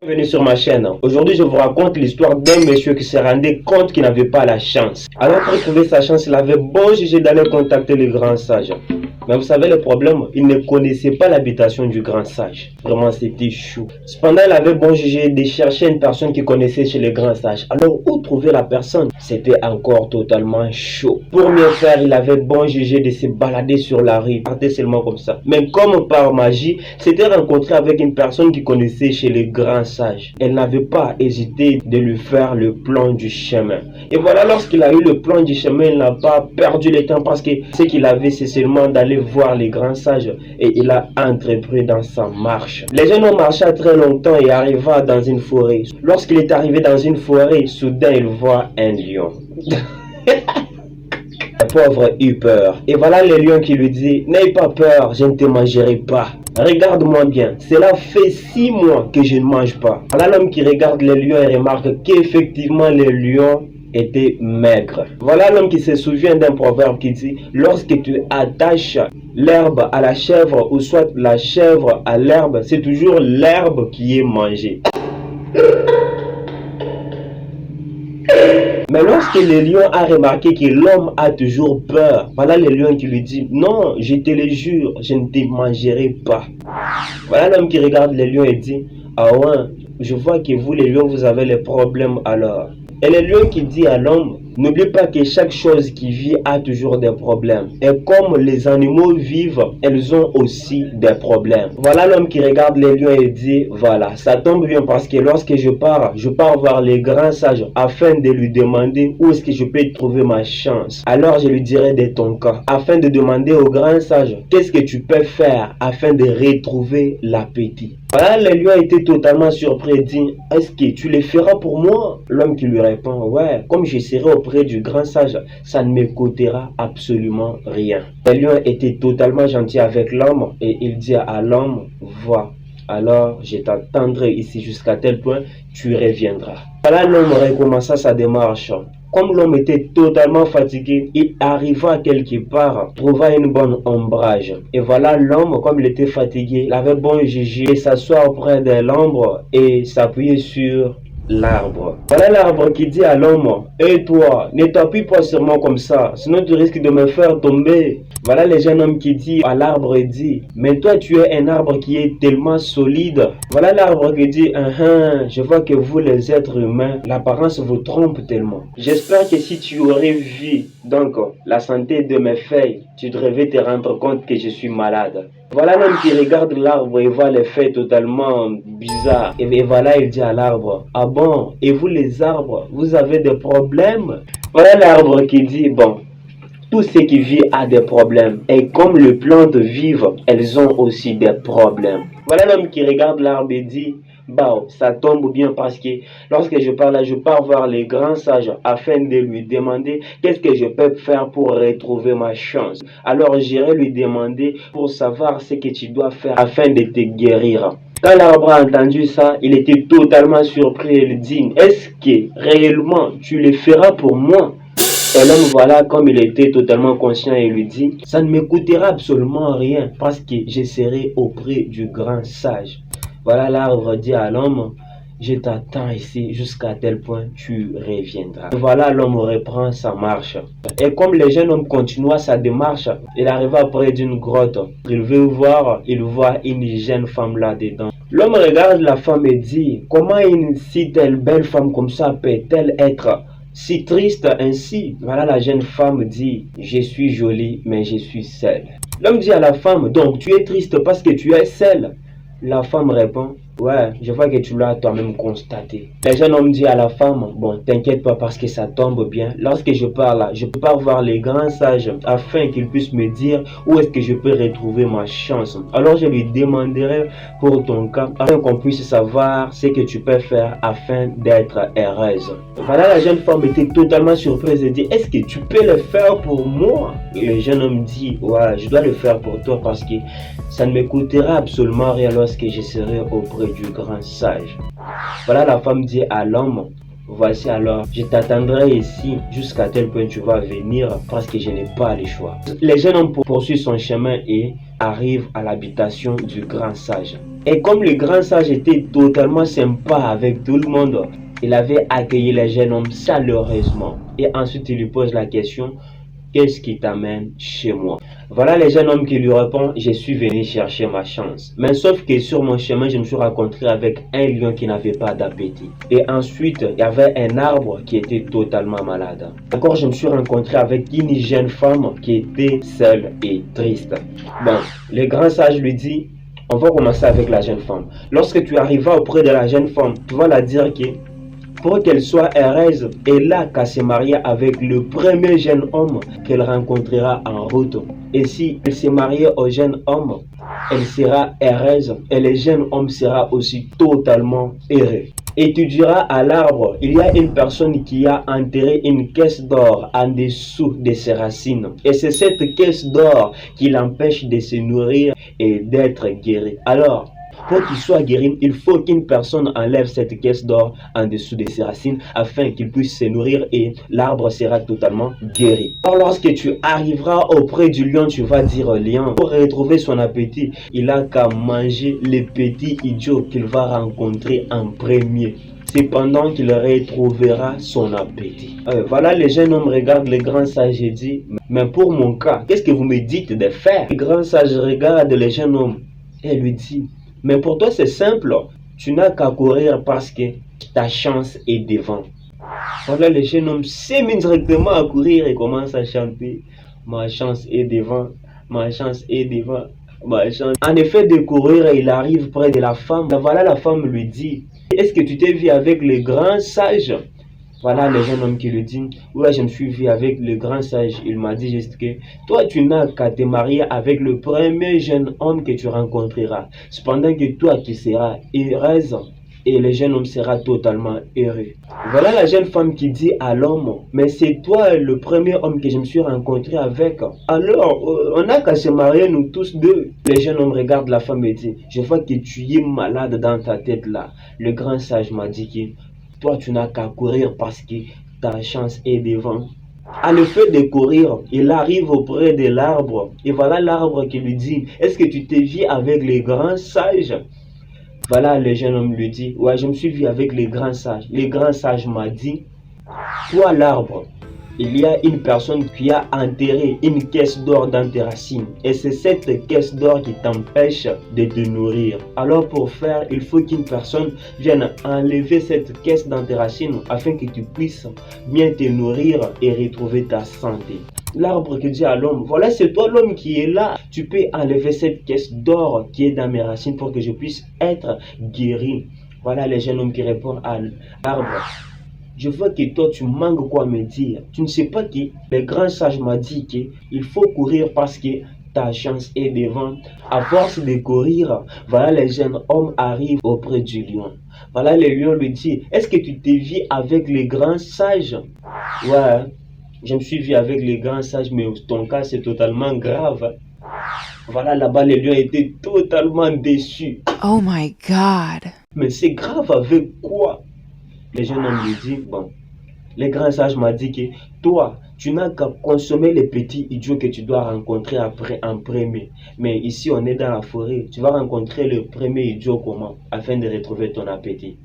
Bienvenue sur ma chaîne. Aujourd'hui, je vous raconte l'histoire d'un monsieur qui s'est rendu compte qu'il n'avait pas la chance. Alors, pour trouver sa chance, il avait bon jugé d'aller contacter le grand sage. Mais vous savez le problème, il ne connaissait pas l'habitation du grand sage. Vraiment, c'était chou. Cependant, il avait bon jugé de chercher une personne qui connaissait chez le grand sage. Alors, où trouver la personne? C'était encore totalement chaud. Pour mieux faire, il avait bon jugé de se balader sur la rue. Partait seulement comme ça. Mais comme par magie, s'était rencontré avec une personne qui connaissait chez le grand sage. Elle n'avait pas hésité de lui faire le plan du chemin. Et voilà, lorsqu'il a eu le plan du chemin, il n'a pas perdu le temps parce que ce qu'il avait, c'est seulement d'aller voir les grands sages et il a entrepris dans sa marche. Les gens ont marché très longtemps et arriva dans une forêt. Lorsqu'il est arrivé dans une forêt, soudain il voit un lion. Le pauvre eut peur. Et voilà le lion qui lui dit: n'aie pas peur, je ne te mangerai pas. Regarde-moi bien, cela fait 6 mois que je ne mange pas. Voilà l'homme qui regarde le lion et remarque qu'effectivement le lion était maigre. Voilà l'homme qui se souvient d'un proverbe qui dit: lorsque tu attaches l'herbe à la chèvre ou soit la chèvre à l'herbe, c'est toujours l'herbe qui est mangée. Mais lorsque le lion a remarqué que l'homme a toujours peur, voilà le lion qui lui dit: non, je te le jure, je ne te mangerai pas. Voilà l'homme qui regarde le lion et dit: ah ouais, je vois que vous les lions, vous avez les problèmes alors. Et le lion qui dit à l'homme: n'oublie pas que chaque chose qui vit a toujours des problèmes. Et comme les animaux vivent, elles ont aussi des problèmes. Voilà l'homme qui regarde les lions et dit: voilà, ça tombe bien parce que lorsque je pars voir les grands sages afin de lui demander où est-ce que je peux trouver ma chance. Alors je lui dirai de ton cas, afin de demander aux grands sages qu'est-ce que tu peux faire afin de retrouver l'appétit. Voilà, le lion était totalement surpris et dit: est-ce que tu le feras pour moi? L'homme qui lui répond: ouais, comme je serai auprès du grand sage, ça ne me coûtera absolument rien. Le lion était totalement gentil avec l'homme et il dit à l'homme: va, alors je t'attendrai ici jusqu'à tel point, tu reviendras. Voilà, l'homme recommença sa démarche. Comme l'homme était totalement fatigué, il arriva quelque part, trouva une bonne ombrage. Et voilà l'homme, comme il était fatigué, il avait bon jugé s'asseoir auprès de l'ombre et s'appuyer sur l'arbre. Voilà l'arbre qui dit à l'homme: et toi, ne t'appuie pas sur moi comme ça, sinon tu risques de me faire tomber. Voilà le jeune homme qui dit à l'arbre et dit: mais toi tu es un arbre qui est tellement solide. Voilà l'arbre qui dit: je vois que vous les êtres humains, l'apparence vous trompe tellement. J'espère que si tu aurais vu donc la santé de mes feuilles, tu devrais te rendre compte que je suis malade. Voilà l'homme qui regarde l'arbre et voit les feuilles totalement bizarres. Et voilà, il dit à l'arbre: ah bon, et vous les arbres, vous avez des problèmes? Voilà l'arbre qui dit: bon, tout ce qui vit a des problèmes. Et comme les plantes vivent, elles ont aussi des problèmes. Voilà l'homme qui regarde l'arbre et dit: bah, ça tombe bien parce que lorsque je pars voir les grands sages afin de lui demander qu'est-ce que je peux faire pour retrouver ma chance. Alors j'irai lui demander pour savoir ce que tu dois faire afin de te guérir. Quand l'arbre a entendu ça, il était totalement surpris et il dit: est-ce que réellement tu le feras pour moi? Et l'homme, voilà, comme il était totalement conscient, il lui dit: ça ne me coûtera absolument rien parce que je serai auprès du grand sage. Voilà, l'arbre dit à l'homme: je t'attends ici jusqu'à tel point tu reviendras. Et voilà, l'homme reprend sa marche. Et comme le jeune homme continua sa démarche, il arriva près d'une grotte. Il veut voir, il voit une jeune femme là-dedans. L'homme regarde la femme et dit: comment une si telle belle femme comme ça peut-elle être si triste ainsi? Voilà, la jeune femme dit: je suis jolie mais je suis seule. L'homme dit à la femme: donc tu es triste parce que tu es seule? La femme répond: ouais, je vois que tu l'as toi-même constaté. Le jeune homme dit à la femme: bon, t'inquiète pas parce que ça tombe bien. Lorsque je pars voir les grands sages afin qu'ils puissent me dire où est-ce que je peux retrouver ma chance. Alors je lui demanderai pour ton cas afin qu'on puisse savoir ce que tu peux faire afin d'être heureuse. Voilà, la jeune femme était totalement surprise et dit: est-ce que tu peux le faire pour moi? Et le jeune homme dit: ouais, je dois le faire pour toi parce que ça ne me coûtera absolument rien lorsque je serai auprès du grand sage. Voilà, la femme dit à l'homme: voici alors, je t'attendrai ici jusqu'à tel point tu vas venir parce que je n'ai pas le choix. Le jeune homme poursuit son chemin et arrive à l'habitation du grand sage. Et comme le grand sage était totalement sympa avec tout le monde, il avait accueilli le jeune homme chaleureusement. Et ensuite il lui pose la question, qu'est-ce qui t'amène chez moi? Voilà le jeune homme qui lui répond, je suis venu chercher ma chance. Mais sauf que sur mon chemin, je me suis rencontré avec un lion qui n'avait pas d'appétit. Et ensuite, il y avait un arbre qui était totalement malade. Encore, je me suis rencontré avec une jeune femme qui était seule et triste. Bon, le grand sage lui dit, on va commencer avec la jeune femme. Lorsque tu arriveras auprès de la jeune femme, tu vas la dire que pour qu'elle soit heureuse, elle a qu'à se marier avec le premier jeune homme qu'elle rencontrera en route. Et si elle s'est mariée au jeune homme, elle sera heureuse et le jeune homme sera aussi totalement heureux. Et tu diras à l'arbre, il y a une personne qui a enterré une caisse d'or en dessous de ses racines. Et c'est cette caisse d'or qui l'empêche de se nourrir et d'être guéri. Alors, pour qu'il soit guéri, il faut qu'une personne enlève cette caisse d'or en dessous de ses racines afin qu'il puisse se nourrir et l'arbre sera totalement guéri. Alors lorsque tu arriveras auprès du lion, tu vas dire au lion, pour retrouver son appétit, il a qu'à manger les petits idiots qu'il va rencontrer en premier. C'est pendant qu'il retrouvera son appétit. Voilà, le jeune homme regarde le grand sage et dit, mais pour mon cas, qu'est-ce que vous me dites de faire? Le grand sage regarde le jeune homme et lui dit, mais pour toi c'est simple, tu n'as qu'à courir parce que ta chance est devant. Voilà, le jeune homme s'est mis directement à courir et commence à chanter, ma chance est devant, ma chance est devant, ma chance. En effet, de courir, il arrive près de la femme. Voilà, la femme lui dit, est-ce que tu t'es vu avec le grand sage? Voilà le jeune homme qui lui dit, ouais, je me suis vu avec le grand sage. Il m'a dit juste que toi, tu n'as qu'à te marier avec le premier jeune homme que tu rencontreras. Cependant que toi, tu seras heureuse et le jeune homme sera totalement heureux. Voilà la jeune femme qui dit à l'homme, mais c'est toi le premier homme que je me suis rencontré avec. Alors, on n'a qu'à se marier nous tous deux. Le jeune homme regarde la femme et dit, je vois que tu es malade dans ta tête là. Le grand sage m'a dit que toi, tu n'as qu'à courir parce que ta chance est devant. À le fait de courir, il arrive auprès de l'arbre. Et voilà l'arbre qui lui dit, est-ce que tu t'es vu avec les grands sages? Voilà, le jeune homme lui dit, ouais, je me suis vu avec les grands sages. Les grands sages m'a dit, toi l'arbre, il y a une personne qui a enterré une caisse d'or dans tes racines. Et c'est cette caisse d'or qui t'empêche de te nourrir. Alors pour faire, il faut qu'une personne vienne enlever cette caisse dans tes racines afin que tu puisses bien te nourrir et retrouver ta santé. L'arbre qui dit à l'homme, voilà, c'est toi l'homme qui est là. Tu peux enlever cette caisse d'or qui est dans mes racines pour que je puisse être guéri. Voilà le jeune homme qui répond à l'arbre. Je vois que toi, tu manques quoi me dire. Tu ne sais pas que le grand sage m'a dit qu'il faut courir parce que ta chance est devant. À force de courir, voilà, le jeune homme arrive auprès du lion. Voilà, le lion lui dit, est-ce que tu t'es vu avec les grands sages? Ouais, je me suis vu avec les grands sages, mais ton cas, c'est totalement grave. Voilà, là-bas, le lion était totalement déçu. Oh my God. Mais c'est grave avec quoi? Le jeune homme lui dit, bon, le grand sage m'a dit que toi, tu n'as qu'à consommer les petits idiots que tu dois rencontrer après en premier. Mais ici, on est dans la forêt. Tu vas rencontrer le premier idiot comment? Afin de retrouver ton appétit.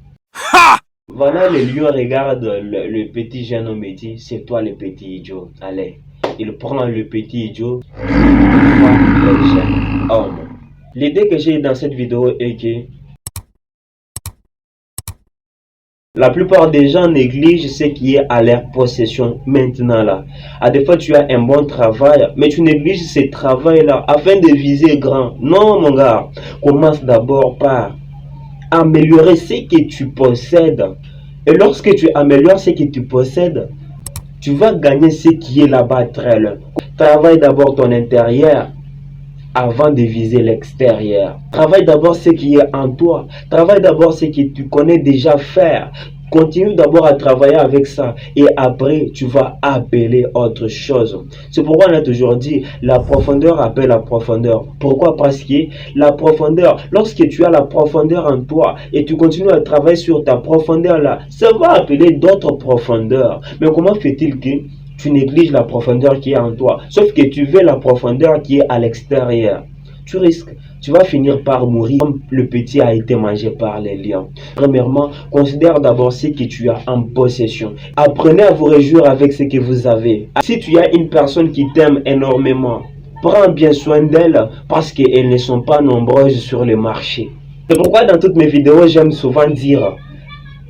Ha! Voilà, le lion regarde le petit jeune homme et dit, c'est toi le petit idiot. Allez, il prend le petit idiot et voit le jeune homme. L'idée que j'ai dans cette vidéo est que la plupart des gens négligent ce qui est à leur possession maintenant là. À des fois tu as un bon travail, mais tu négliges ce travail là afin de viser grand. Non mon gars, commence d'abord par améliorer ce que tu possèdes. Et lorsque tu améliores ce que tu possèdes, tu vas gagner ce qui est là-bas très loin. Travaille d'abord ton intérieur avant de viser l'extérieur. Travaille d'abord ce qui est en toi. Travaille d'abord ce que tu connais déjà faire. Continue d'abord à travailler avec ça et après tu vas appeler autre chose. C'est pourquoi on a toujours dit la profondeur appelle la profondeur. Pourquoi? Parce que la profondeur, lorsque tu as la profondeur en toi et tu continues à travailler sur ta profondeur là, ça va appeler d'autres profondeurs. Mais comment fait-il que tu négliges la profondeur qui est en toi, sauf que tu veux la profondeur qui est à l'extérieur? Tu risques, tu vas finir par mourir comme le petit a été mangé par les lions. Premièrement, considère d'abord ce que tu as en possession. Apprenez à vous réjouir avec ce que vous avez. Si tu as une personne qui t'aime énormément, prends bien soin d'elle parce qu'elles ne sont pas nombreuses sur le marché. C'est pourquoi dans toutes mes vidéos, j'aime souvent dire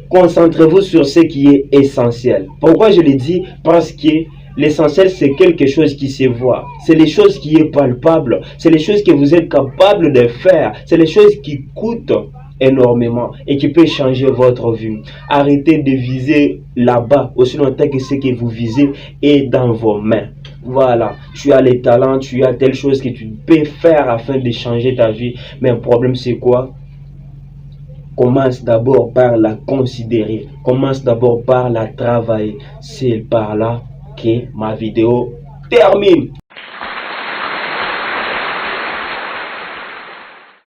concentrez-vous sur ce qui est essentiel. Pourquoi je le dis? Parce que l'essentiel, c'est quelque chose qui se voit. C'est les choses qui sont palpables. C'est les choses que vous êtes capable de faire. C'est les choses qui coûtent énormément et qui peuvent changer votre vie. Arrêtez de viser là-bas aussi longtemps que ce que vous visez est dans vos mains. Voilà, tu as les talents, tu as telle chose que tu peux faire afin de changer ta vie. Mais le problème, c'est quoi? Commence d'abord par la considérer. Commence d'abord par la travailler. C'est par là que ma vidéo termine.